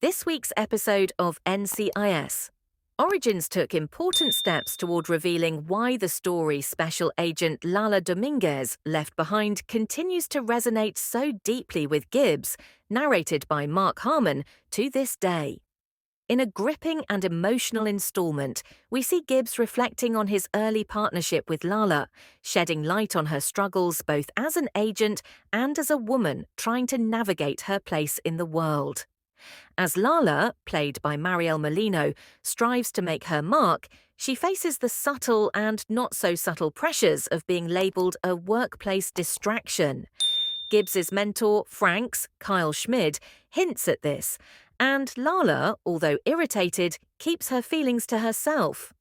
This week's episode of NCIS. Origins took important steps toward revealing why the story Special Agent Lala Dominguez left behind continues to resonate so deeply with Gibbs, narrated by Mark Harmon, to this day. In a gripping and emotional installment, we see Gibbs reflecting on his early partnership with Lala, shedding light on her struggles both as an agent and as a woman trying to navigate her place in the world. As Lala, played by Marielle Molino, strives to make her mark, she faces the subtle and not-so-subtle pressures of being labelled a workplace distraction. Gibbs's mentor, Frank's, Kyle Schmid, hints at this, and Lala, although irritated, keeps her feelings to herself.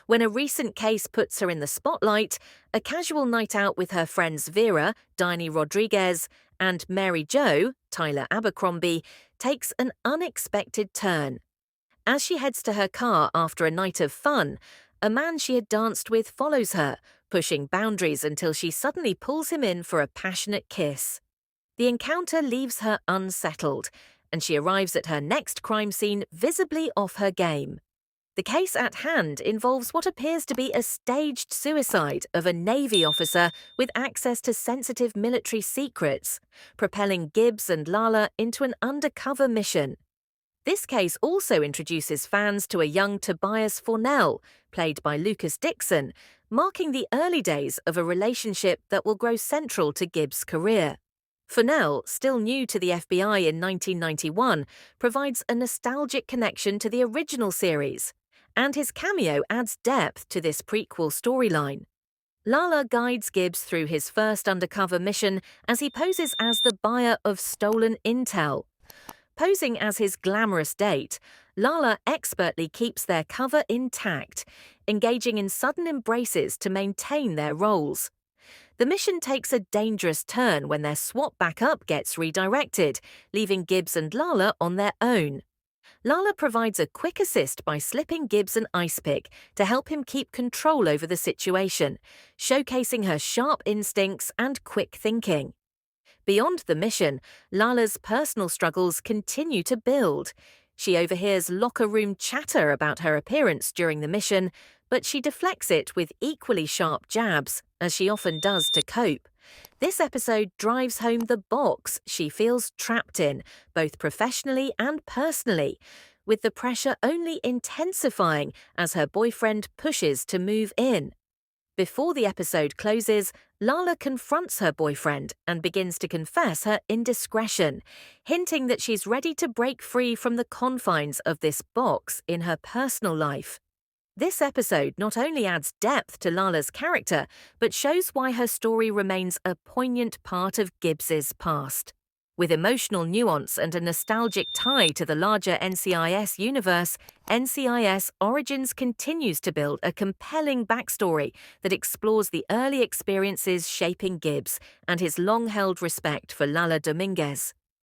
When a recent case puts her in the spotlight, a casual night out with her friends Vera, Diney Rodriguez, and Mary Jo, Tyler Abercrombie, takes an unexpected turn. As she heads to her car after a night of fun, a man she had danced with follows her, pushing boundaries until she suddenly pulls him in for a passionate kiss. The encounter leaves her unsettled, and she arrives at her next crime scene visibly off her game. The case at hand involves what appears to be a staged suicide of a Navy officer with access to sensitive military secrets, propelling Gibbs and Lala into an undercover mission. This case also introduces fans to a young Tobias Fornell, played by Lucas Dixon, marking the early days of a relationship that will grow central to Gibbs' career. Fornell, still new to the FBI in 1991, provides a nostalgic connection to the original series, and his cameo adds depth to this prequel storyline. Lala guides Gibbs through his first undercover mission as he poses as the buyer of stolen intel. Posing as his glamorous date, Lala expertly keeps their cover intact, engaging in sudden embraces to maintain their roles. The mission takes a dangerous turn when their swap backup gets redirected, leaving Gibbs and Lala on their own. Lala provides a quick assist by slipping Gibbs an ice pick to help him keep control over the situation, showcasing her sharp instincts and quick thinking. Beyond the mission, Lala's personal struggles continue to build. She overhears locker room chatter about her appearance during the mission, but she deflects it with equally sharp jabs, as she often does to cope. This episode drives home the box she feels trapped in, both professionally and personally, with the pressure only intensifying as her boyfriend pushes to move in. Before the episode closes, Lala confronts her boyfriend and begins to confess her indiscretion, hinting that she's ready to break free from the confines of this box in her personal life. This episode not only adds depth to Lala's character, but shows why her story remains a poignant part of Gibbs's past. With emotional nuance and a nostalgic tie to the larger NCIS universe, NCIS Origins continues to build a compelling backstory that explores the early experiences shaping Gibbs and his long-held respect for Lala Dominguez.